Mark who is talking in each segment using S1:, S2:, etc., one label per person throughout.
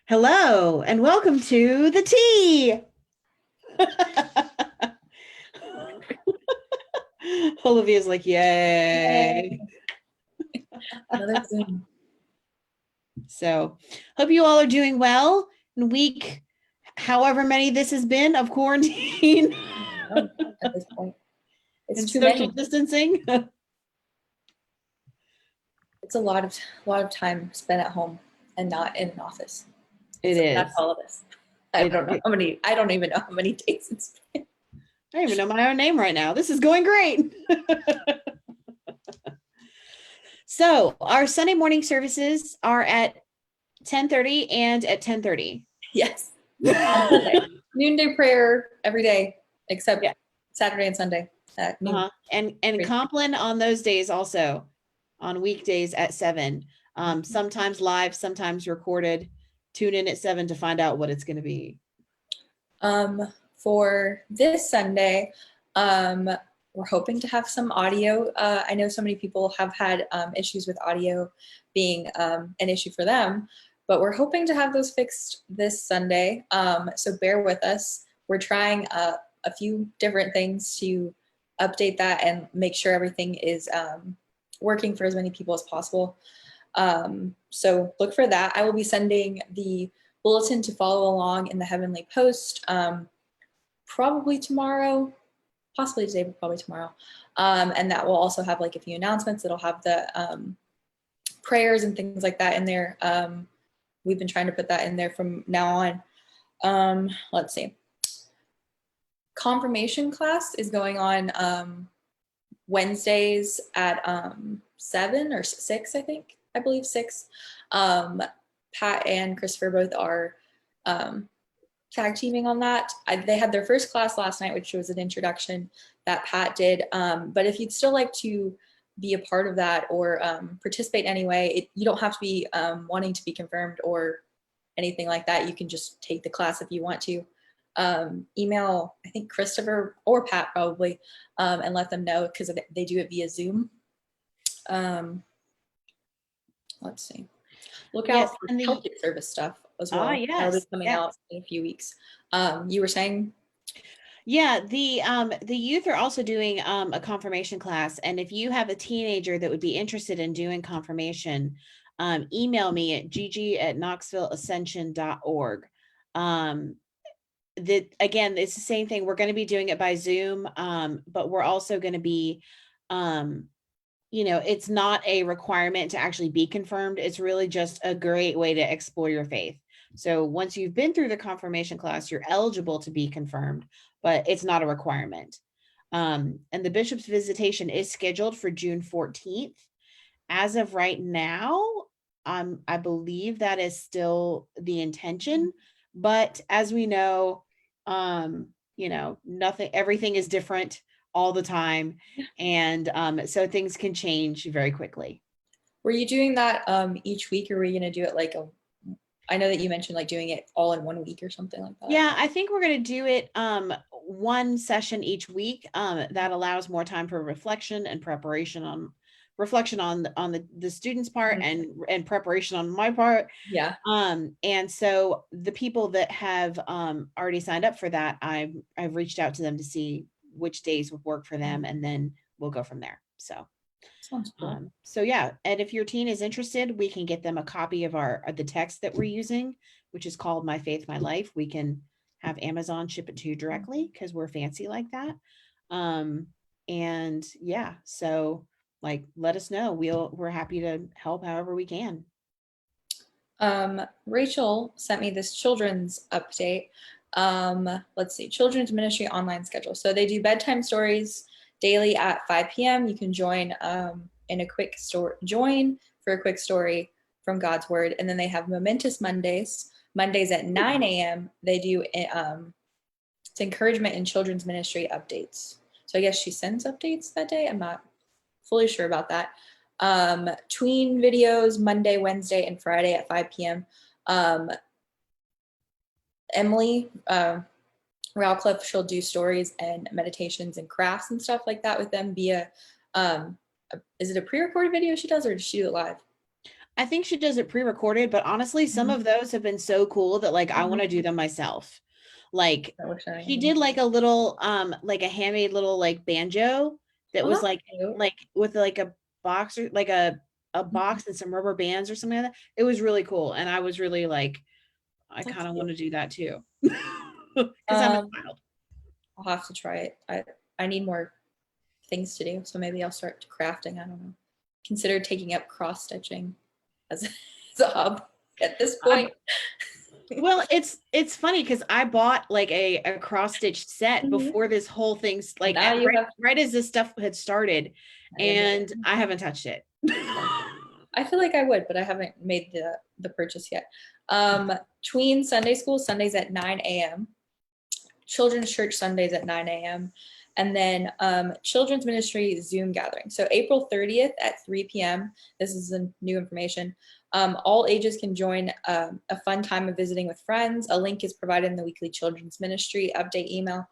S1: Hello and welcome to the tea. Olivia's like, yay.
S2: Yay. Another Zoom.
S1: So, hope you all are doing well in week, however many this has been of quarantine
S2: At this point. It's
S1: and
S2: too
S1: social
S2: many.
S1: distancing.
S2: It's a lot of time spent at home and not in an office.
S1: It
S2: That's
S1: is.
S2: all of us. I don't even know how many days it's been.
S1: I don't even know my own name right now. This is going great. So, our Sunday morning services are at 10:30 and at 10:30.
S2: Yes. Noonday prayer every day, except Saturday and Sunday at noon.
S1: And Compline on those days also, on weekdays at 7. Sometimes live, sometimes recorded. Tune in at 7 to find out what it's going to be.
S2: For this Sunday, we're hoping to have some audio. I know so many people have had issues with audio being an issue for them, but we're hoping to have those fixed this Sunday. So bear with us. We're trying a few different things to update that and make sure everything is working for as many people as possible. So look for that. I will be sending the bulletin to follow along in the Heavenly Post probably tomorrow, possibly today, but probably tomorrow. And that will also have like a few announcements. It'll have the prayers and things like that in there. We've been trying to put that in there from now on. Let's see. Confirmation class is going on Wednesdays at 7 or 6, I believe 6. Pat and Christopher both are tag teaming on that. They had their first class last night, which was an introduction that Pat did. But if you'd still like to be a part of that or participate anyway, you don't have to be wanting to be confirmed or anything like that. You can just take the class if you want to. Email, I think Christopher or Pat probably, and let them know because they do it via Zoom. Let's see. Look out for the Celtic service stuff as well.
S1: Yes.
S2: That'll be coming out in a few weeks. You were saying?
S1: Yeah, the youth are also doing a confirmation class, and if you have a teenager that would be interested in doing confirmation, email me at gigi@knoxvilleascension.org. Again, it's the same thing. We're going to be doing it by Zoom, but we're also going to be it's not a requirement to actually be confirmed. It's really just a great way to explore your faith. So once you've been through the confirmation class, you're eligible to be confirmed, but it's not a requirement. And the bishop's visitation is scheduled for June 14th. As of right now, I believe that is still the intention, but as we know, everything is different all the time. And so things can change very quickly.
S2: Were you doing that each week, or were you going to do it like I know that you mentioned like doing it all in 1 week or something like that.
S1: Yeah, I think we're going to do it one session each week. That allows more time for reflection and preparation on the student's part and preparation on my part.
S2: Yeah.
S1: And so the people that have already signed up for that, I've reached out to them to see which days would work for them, and then we'll go from there. So
S2: sounds cool.
S1: So yeah, and if your teen is interested, we can get them a copy of the text that we're using, which is called My Faith, My Life. We can have Amazon ship it to you directly because we're fancy like that. And yeah, so like, let us know. We're happy to help however we can.
S2: Rachel sent me this children's update. Let's see, children's ministry online schedule. So they do bedtime stories daily at 5 p.m. You can join in a quick story, join for a quick story from God's word. And then they have momentous Mondays at 9 a.m. They do it's encouragement in children's ministry updates. So I guess she sends updates that day. I'm not fully sure about that. Tween videos Monday, Wednesday, and Friday at 5 p.m. Emily Rowcliffe, she'll do stories and meditations and crafts and stuff like that with them via, is it a pre-recorded video she does, or does she do it live?
S1: I think she does it pre-recorded, but honestly, some
S2: Mhm.
S1: of those have been so cool that like I want to
S2: Mhm.
S1: do them myself. Like
S2: I wish I
S1: she
S2: knew.
S1: did like a little like a handmade little like banjo that
S2: Oh,
S1: was
S2: that's cute.
S1: like with like a box or like a
S2: Mhm.
S1: box and some rubber bands or something like that. It was really cool. And I was really like, I
S2: That's
S1: kind of want
S2: cute.
S1: to do that too. Because I'm a
S2: Um,
S1: child.
S2: I'll have to try it. I need more things to do, so maybe I'll start crafting. I don't know. Consider taking up cross stitching as, as a hobby at this
S1: I,
S2: point.
S1: well, it's funny because I bought like a cross stitch set
S2: Mhm.
S1: before this whole thing's
S2: And
S1: like
S2: now you have.
S1: right as this stuff had started,
S2: I didn't
S1: and I haven't touched it.
S2: I feel like I would, but I haven't made the purchase yet. Tween Sunday school Sundays at 9 a.m. Children's church Sundays at 9 a.m. And then children's ministry Zoom gathering. So April 30th at 3 p.m. This is the new information. All ages can join a fun time of visiting with friends. A link is provided in the weekly children's ministry update email.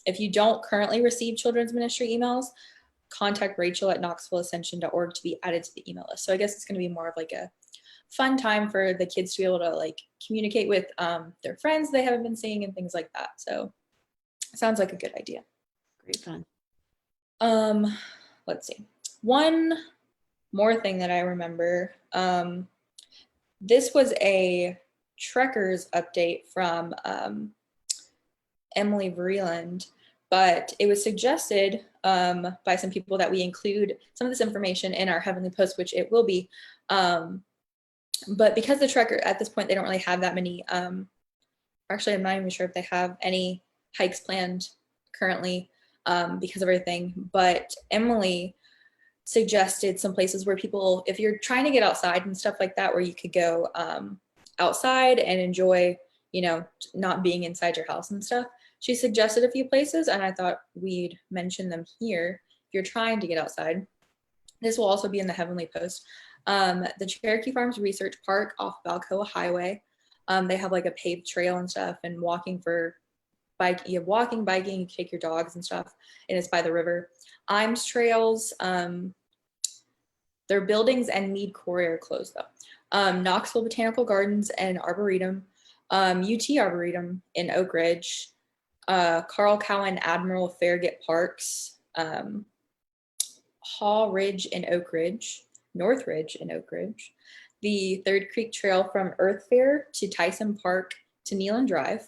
S2: If you don't currently receive children's ministry emails, contact Rachel at knoxvilleascension.org to be added to the email list. So I guess it's going to be more of like a fun time for the kids to be able to like communicate with their friends they haven't been seeing and things like that. So sounds like a good idea.
S1: Great fun.
S2: Um, let's see. One more thing that I remember. This was a Trekkers update from Emily Vreeland, but it was suggested by some people that we include some of this information in our Heavenly Post, which it will be. But because the Trekker at this point, they don't really have that many. Actually, I'm not even sure if they have any hikes planned currently because of everything. But Emily suggested some places where people, if you're trying to get outside and stuff like that, where you could go outside and enjoy, not being inside your house and stuff. She suggested a few places, and I thought we'd mention them here. If you're trying to get outside, this will also be in the Heavenly Post. The Cherokee Farms Research Park off Balcoa Highway. They have like a paved trail and stuff, and walking for bike. You have walking, biking, you take your dogs and stuff, and it's by the river. Imes Trails. Their buildings and Mead Quarry are closed though. Knoxville Botanical Gardens and Arboretum. UT Arboretum in Oak Ridge. Carl Cowan Admiral Farragut Parks. Haw Ridge in Oak Ridge, North Ridge in Oak Ridge, the Third Creek Trail from Earth Fair to Tyson Park to Nealon Drive,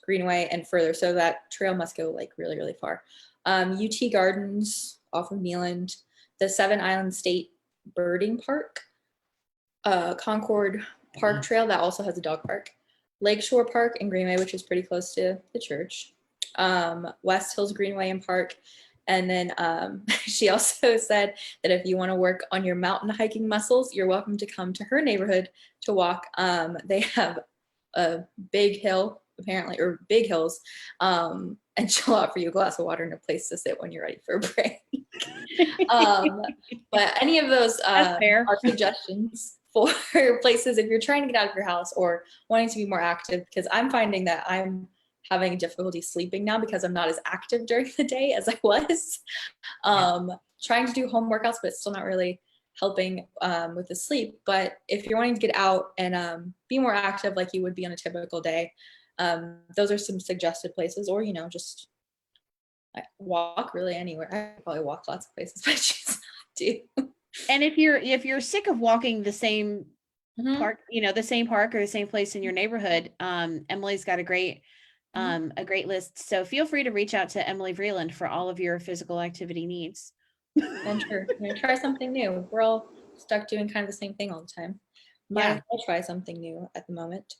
S2: Greenway, and further. So that trail must go like really, really far. UT Gardens off of Nealand, the Seven Island State Birding Park, Concord Park Trail that also has a dog park, Lakeshore Park in Greenway, which is pretty close to the church, West Hills Greenway and Park. And then she also said that if you want to work on your mountain hiking muscles, you're welcome to come to her neighborhood to walk. They have a big hill, apparently, or big hills, and she'll offer you a glass of water and a place to sit when you're ready for a break. But any of those
S1: That's fair.
S2: are suggestions for places if you're trying to get out of your house or wanting to be more active, because I'm finding that I'm having difficulty sleeping now because I'm not as active during the day as I was. Trying to do home workouts, but still not really helping with the sleep. But if you're wanting to get out and be more active like you would be on a typical day, those are some suggested places, or just walk really anywhere. I probably walk lots of places, but I choose not to.
S1: And if you're sick of walking the same park, the same park or the same place in your neighborhood, Emily's got a great list. So feel free to reach out to Emily Vreeland for all of your physical activity needs.
S2: Venture. I'm gonna try something new. We're all stuck doing kind of the same thing all the time. Might as well try something new at the moment.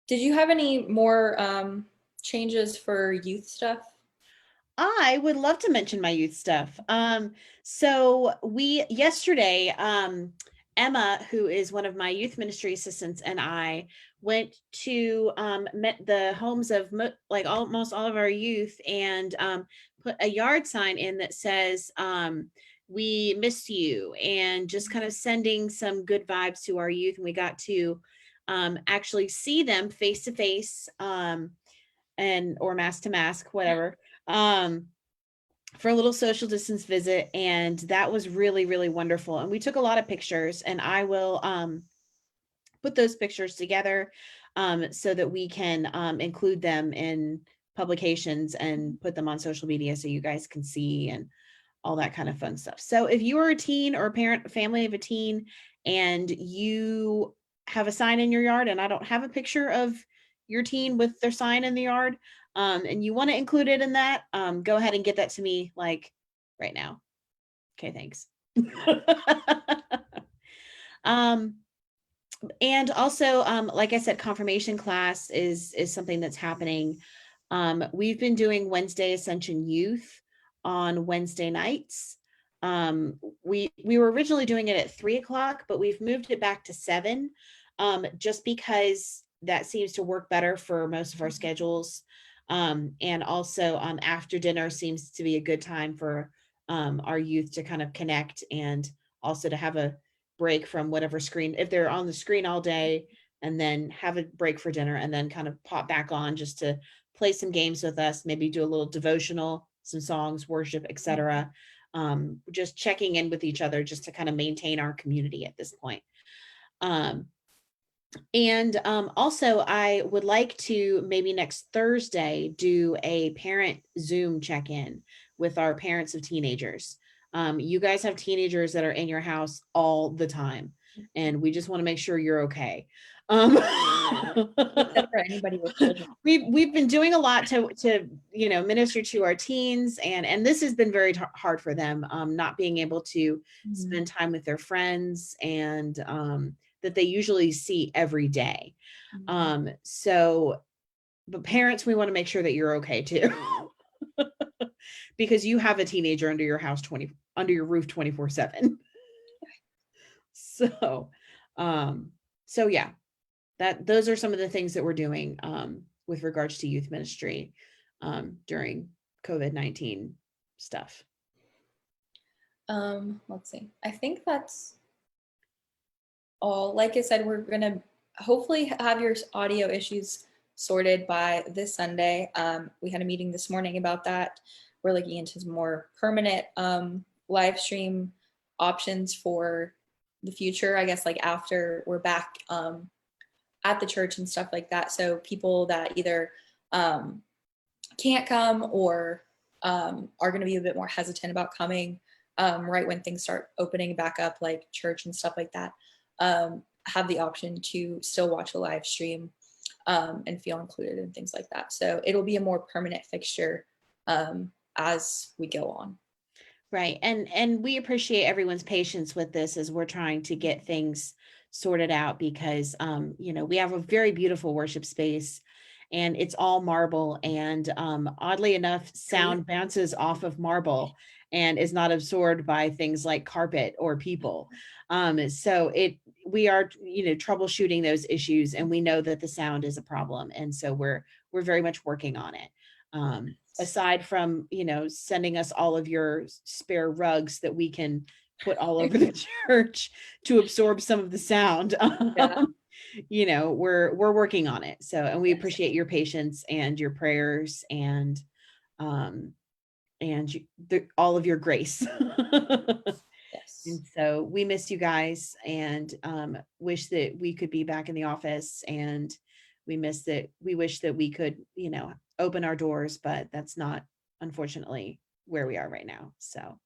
S2: Did you have any more changes for youth stuff?
S1: I would love to mention my youth stuff. So we yesterday, Emma, who is one of my youth ministry assistants, and I went to met the homes of like almost all of our youth, and put a yard sign in that says, "We miss you," and just kind of sending some good vibes to our youth. And we got to actually see them face to face, and or mask to mask, whatever. Um, for a little social distance visit, and that was really, really wonderful. And we took a lot of pictures, and I will put those pictures together so that we can include them in publications and put them on social media so you guys can see and all that kind of fun stuff. So if you are a teen or a parent, family of a teen, and you have a sign in your yard, and I don't have a picture of your teen with their sign in the yard, and you want to include it in that, go ahead and get that to me like right now. Okay, thanks. um, and also, like I said, confirmation class is something that's happening. We've been doing Wednesday Ascension Youth on Wednesday nights. We were originally doing it at 3 o'clock, but we've moved it back to 7, just because that seems to work better for most of our schedules. And also, after dinner seems to be a good time for our youth to kind of connect, and also to have a break from whatever screen, if they're on the screen all day, and then have a break for dinner, and then kind of pop back on just to play some games with us, maybe do a little devotional, some songs, worship, etc. Just checking in with each other just to kind of maintain our community at this point. And also, I would like to maybe next Thursday do a parent Zoom check-in with our parents of teenagers. You guys have teenagers that are in your house all the time, and we just want to make sure you're okay.
S2: Except for anybody with children.
S1: We've been doing a lot to minister to our teens, and this has been very hard for them, not being able to spend time with their friends, and that they usually see every day. So, but parents, we want to make sure that you're okay too. Because you have a teenager under your house under your roof 24/7. So yeah, those are some of the things that we're doing with regards to youth ministry during COVID-19 stuff.
S2: Let's see. I think that's all. Like I said, we're gonna hopefully have your audio issues sorted by this Sunday. We had a meeting this morning about that. We're looking into some more permanent live stream options for the future, I guess, like after we're back at the church and stuff like that. So people that either can't come or are going to be a bit more hesitant about coming right when things start opening back up, like church and stuff like that, have the option to still watch a live stream and feel included and things like that. So it'll be a more permanent fixture as we go on.
S1: Right. And we appreciate everyone's patience with this as we're trying to get things sorted out, because we have a very beautiful worship space, and it's all marble, and oddly enough, sound bounces off of marble and is not absorbed by things like carpet or people. So we are troubleshooting those issues, and we know that the sound is a problem, and so we're very much working on it. Aside from sending us all of your spare rugs that we can put all over the church to absorb some of the sound.
S2: Yeah.
S1: We're working on it. So, and we appreciate your patience and your prayers and all of your grace.
S2: Yes.
S1: And so we miss you guys, and wish that we could be back in the office, and we wish that we could open our doors, but that's not, unfortunately, where we are right now. So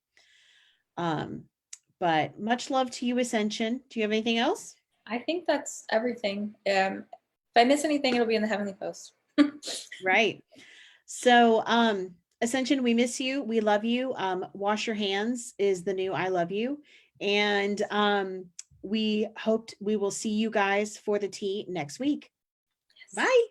S1: but much love to you, Ascension. Do you have anything else?
S2: I think that's everything. If I miss anything, it'll be in the Heavenly Post.
S1: Right. So Ascension, we miss you. We love you. Wash your hands is the new I love you. And we hoped we will see you guys for the tea next week. Yes. Bye.